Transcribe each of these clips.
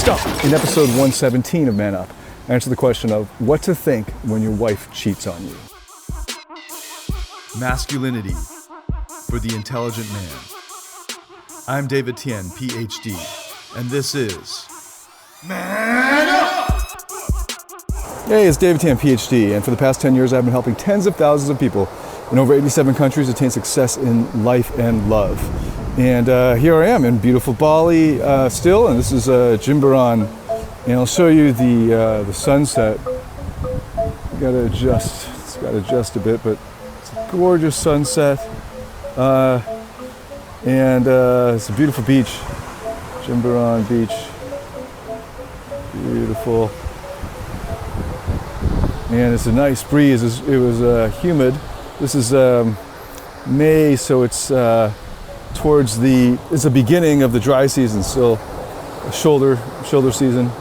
Next up, in episode 117 of Man Up, answer the question of what to think when your wife cheats on you. Masculinity for the intelligent man. I'm David Tian, Ph.D., and this is Man Up! Hey, it's David Tian, Ph.D., and for the past 10 years I've been helping tens of thousands of people in over 87 countries attain success in life and love. And here I am in beautiful Bali still, and this is Jimbaran, and I'll show you the sunset. It's got to adjust a bit, but it's a gorgeous sunset, and it's a beautiful beach, Jimbaran Beach, beautiful, and it's a nice breeze. It was humid. This is May, so it's it's the beginning of the dry season, still shoulder season,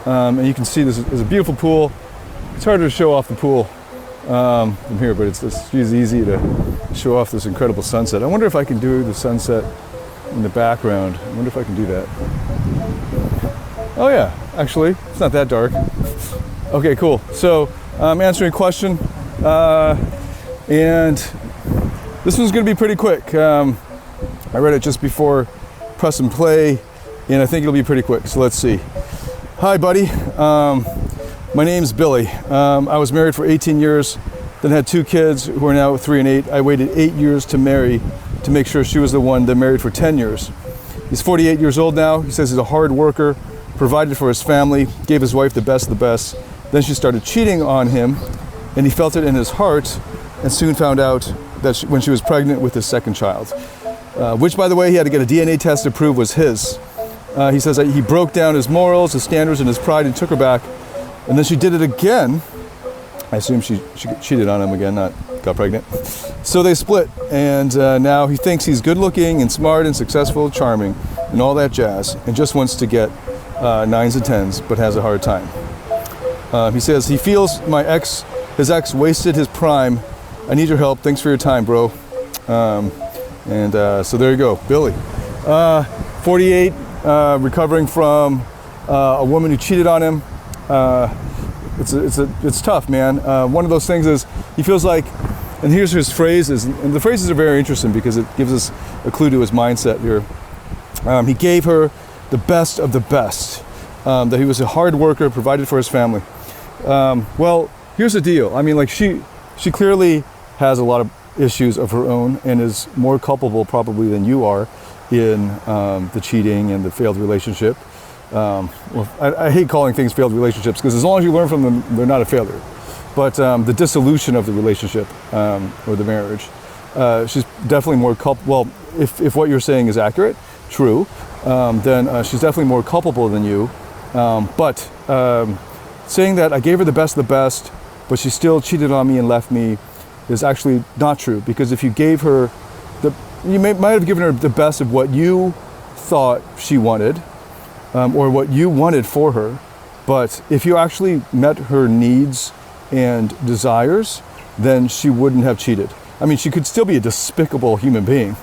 and you can see this is a beautiful pool. It's harder to show off the pool from here, but it's easy to show off this incredible sunset. I wonder if I can do the sunset in the background. I wonder if I can do that. Oh yeah, actually, it's not that dark. Okay, cool. So I'm answering a question, and this one's going to be pretty quick. I read it just before press and play, and I think it'll be pretty quick, so let's see. Hi, buddy. My name's Billy. I was married for 18 years, then had 2 kids who are now 3 and 8. I waited 8 years to marry to make sure she was the one, then married for 10 years. He's 48 years old now. He says he's a hard worker, provided for his family, gave his wife the best of the best. Then she started cheating on him, and he felt it in his heart, and soon found out that when she was pregnant with his second child. Which, by the way, he had to get a DNA test to prove was his. He says that he broke down his morals, his standards, and his pride and took her back. And then she did it again. I assume she cheated on him again, not got pregnant. So they split, and now he thinks he's good looking and smart and successful, charming, and all that jazz, and just wants to get 9s and 10s, but has a hard time. He says he feels his ex wasted his prime. I need your help. Thanks for your time, bro. So there you go, Billy. 48, recovering from a woman who cheated on him. It's tough, man. One of those things is he feels like, and here's his phrases, and the phrases are very interesting because it gives us a clue to his mindset here. He gave her the best of the best, that he was a hard worker, provided for his family. Well, here's the deal. I mean, like she clearly has a lot of issues of her own and is more culpable probably than you are in the cheating and the failed relationship. I hate calling things failed relationships because as long as you learn from them, they're not a failure. But the dissolution of the relationship or the marriage, she's definitely more culpable. Well, if what you're saying is accurate, true, then she's definitely more culpable than you. But saying that I gave her the best of the best, but she still cheated on me and left me is actually not true, because if you gave her you might have given her the best of what you thought she wanted, or what you wanted for her, but if you actually met her needs and desires, then she wouldn't have cheated. I mean, she could still be a despicable human being,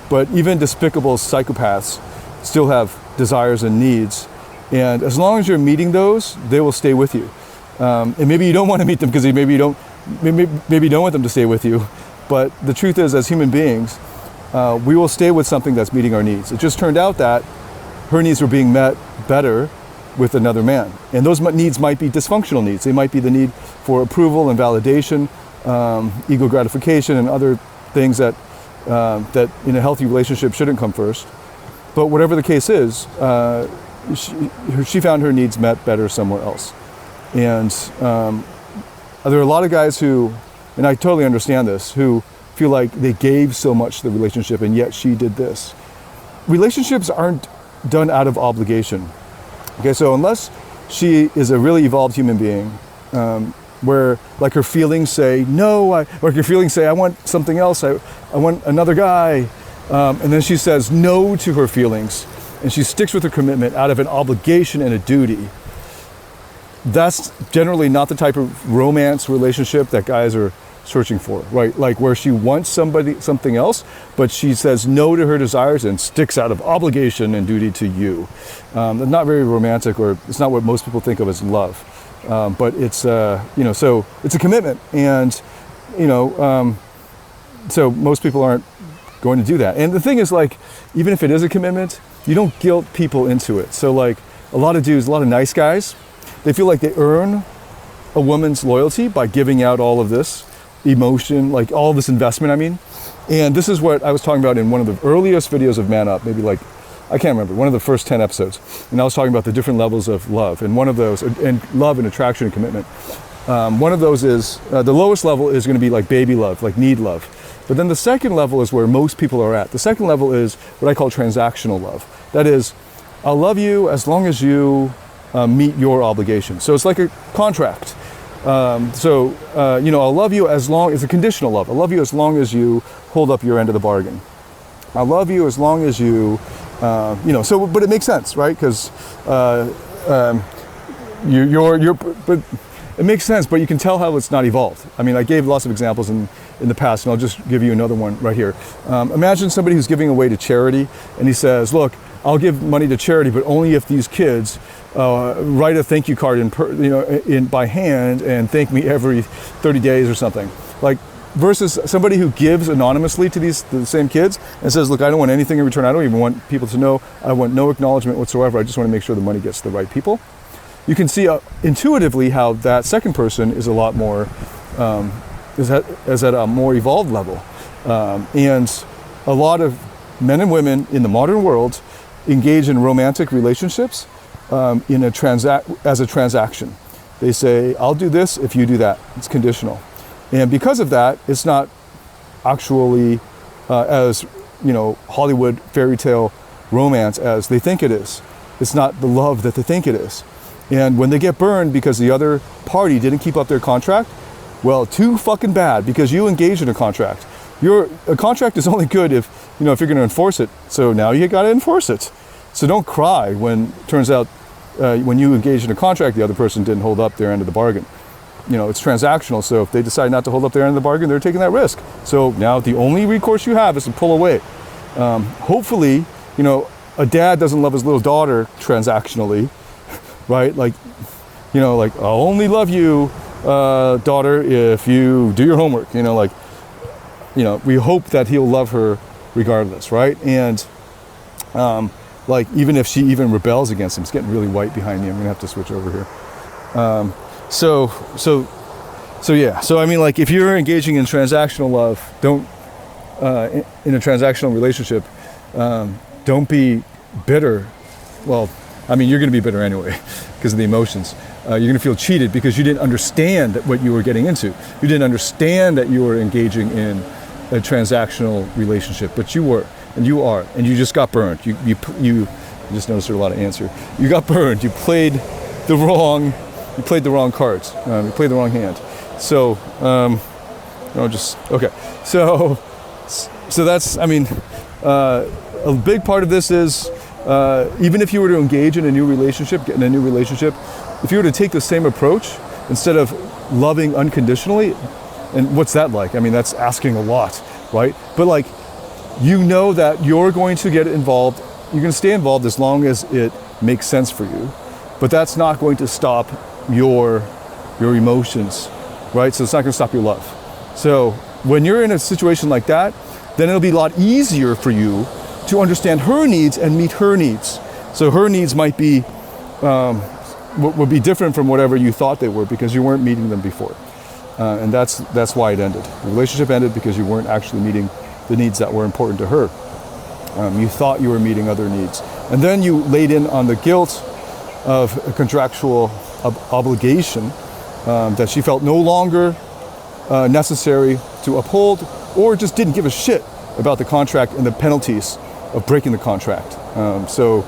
but even despicable psychopaths still have desires and needs, and as long as you're meeting those, they will stay with you. And maybe you don't want to meet them because maybe you don't want them to stay with you, but the truth is, as human beings, we will stay with something that's meeting our needs. It just turned out that her needs were being met better with another man, and those needs might be dysfunctional needs. They might be the need for approval and validation, ego gratification, and other things that in a healthy relationship shouldn't come first. But whatever the case is, she found her needs met better somewhere else. And there are a lot of guys who, and I totally understand this, who feel like they gave so much to the relationship and yet she did this. Relationships aren't done out of obligation. Okay, so unless she is a really evolved human being, where like her feelings say no, or her feelings say I want something else, I want another guy, and then she says no to her feelings, and she sticks with her commitment out of an obligation and a duty. That's generally not the type of romance relationship that guys are searching for, right? Like where she wants something else, but she says no to her desires and sticks out of obligation and duty to you. Not very romantic, or it's not what most people think of as love. But it's, you know, so it's a commitment, and, you know, so most people aren't going to do that. And the thing is, like, even if it is a commitment, you don't guilt people into it. So like a lot of dudes, a lot of nice guys, they feel like they earn a woman's loyalty by giving out all of this emotion, like all this investment, I mean. And this is what I was talking about in one of the earliest videos of Man Up, maybe like, I can't remember, one of the first 10 episodes. And I was talking about the different levels of love. And one of those, and love and attraction and commitment. One of those is, the lowest level is going to be like baby love, like need love. But then the second level is where most people are at. The second level is what I call transactional love. That is, I'll love you as long as you meet your obligations. So it's like a contract. You know, I'll love you as long, it's a conditional love. I'll love you as long as you hold up your end of the bargain. I'll love you as long as you, you know, so, but it makes sense, right? Because but it makes sense, but you can tell how it's not evolved. I mean, I gave lots of examples in the past, and I'll just give you another one right here. Imagine somebody who's giving away to charity, and he says, look, I'll give money to charity, but only if these kids write a thank you card by hand and thank me every 30 days or something. Like, versus somebody who gives anonymously to the same kids and says, look, I don't want anything in return. I don't even want people to know. I want no acknowledgement whatsoever. I just want to make sure the money gets to the right people. You can see intuitively how that second person is a lot more, is at a more evolved level. And a lot of men and women in the modern world engage in romantic relationships as a transaction. They say, I'll do this if you do that. It's conditional. And because of that, it's not actually as, you know, Hollywood fairy tale romance as they think it is. It's not the love that they think it is. And when they get burned because the other party didn't keep up their contract, well, too fucking bad, because you engaged in a contract. A contract is only good if, you know, if you're going to enforce it. So now you got to enforce it. So don't cry when it turns out when you engage in a contract, the other person didn't hold up their end of the bargain. You know, it's transactional. So if they decide not to hold up their end of the bargain, they're taking that risk. So now the only recourse you have is to pull away. Hopefully, you know, a dad doesn't love his little daughter transactionally, right? Like, you know, like, I'll only love you, daughter, if you do your homework. You know, like, you know, we hope that he'll love her regardless, right? And like, even if she even rebels against him, it's getting really white behind me. I'm gonna have to switch over here. So yeah. So I mean, like, if you're engaging in transactional love, don't in a transactional relationship, don't be bitter. Well, I mean, you're going to be bitter anyway because of the emotions. You're going to feel cheated because you didn't understand what you were getting into. You didn't understand that you were engaging in a transactional relationship, but you were, and you are, and you just got burned. You just noticed there were a lot of answer. You got burned. You played the wrong cards. You played the wrong hand. So, okay. So that's, I mean, a big part of this is, even if you were to engage in a new relationship, get in a new relationship, if you were to take the same approach, instead of loving unconditionally, and what's that like? I mean, that's asking a lot, right? But like, you know that you're going to get involved, you're going to stay involved as long as it makes sense for you, but that's not going to stop your emotions, right? So it's not going to stop your love. So when you're in a situation like that, then it'll be a lot easier for you to understand her needs and meet her needs. So her needs might be, would be different from whatever you thought they were because you weren't meeting them before. And that's why it ended. The relationship ended because you weren't actually meeting the needs that were important to her. You thought you were meeting other needs. And then you laid in on the guilt of a contractual obligation that she felt no longer necessary to uphold, or just didn't give a shit about the contract and the penalties of breaking the contract. So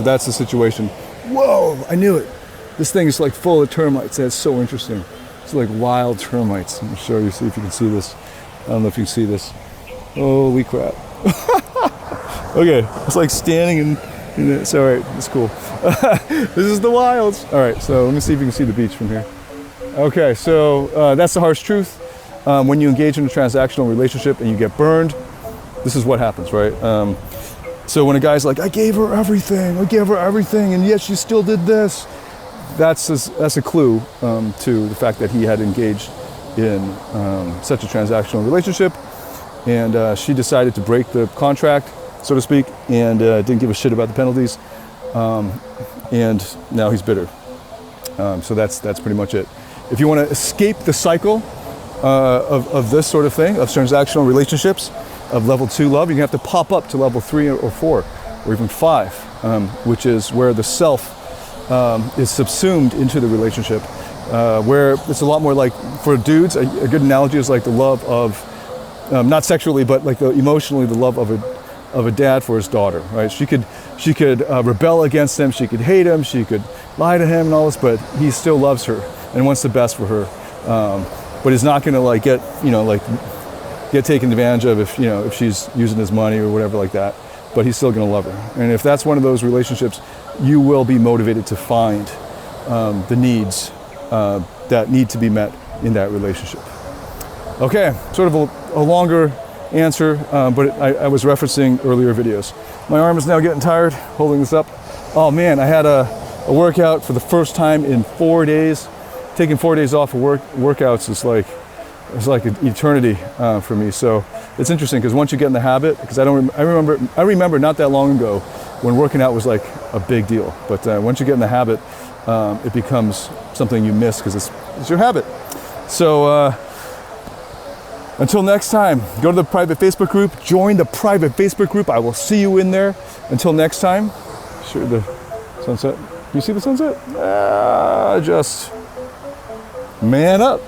that's the situation. Whoa, I knew it. This thing is like full of termites. That's so interesting. It's like wild termites. Let me show you, see if you can see this. I don't know if you can see this. Holy crap. Okay, it's like standing in it's all right, it's cool. This is the wilds. All right, so let me see if you can see the beach from here. Okay, so that's the harsh truth. When you engage in a transactional relationship and you get burned, this is what happens, right? So when a guy's like, I gave her everything, and yet she still did this, that's a clue to the fact that he had engaged in such a transactional relationship, and she decided to break the contract, so to speak, and didn't give a shit about the penalties, and now he's bitter. So that's pretty much it. If you want to escape the cycle of this sort of thing, of transactional relationships, of level 2 love, you have to pop up to level 3 or 4 or even 5, which is where the self is subsumed into the relationship, where it's a lot more like, for dudes, a good analogy is like the love of, not sexually, but like emotionally, the love of a dad for his daughter, right? She could rebel against him, she could hate him, she could lie to him and all this, but he still loves her and wants the best for her. But he's not gonna like get taken advantage of if she's using his money or whatever like that, but he's still gonna love her. And if that's one of those relationships, you will be motivated to find the needs that need to be met in that relationship. Okay, sort of a longer answer, but I was referencing earlier videos. My arm is now getting tired holding this up. Oh man, I had a workout for the first time in 4 days. Taking 4 days off of workouts is like an eternity for me. So it's interesting because once you get in the habit, because I remember not that long ago when working out was like a big deal. But once you get in the habit, it becomes something you miss because it's your habit. So until next time, go to the private Facebook group, join the private Facebook group. I will see you in there. Until next time, sure, the sunset. Do you see the sunset? Just man up.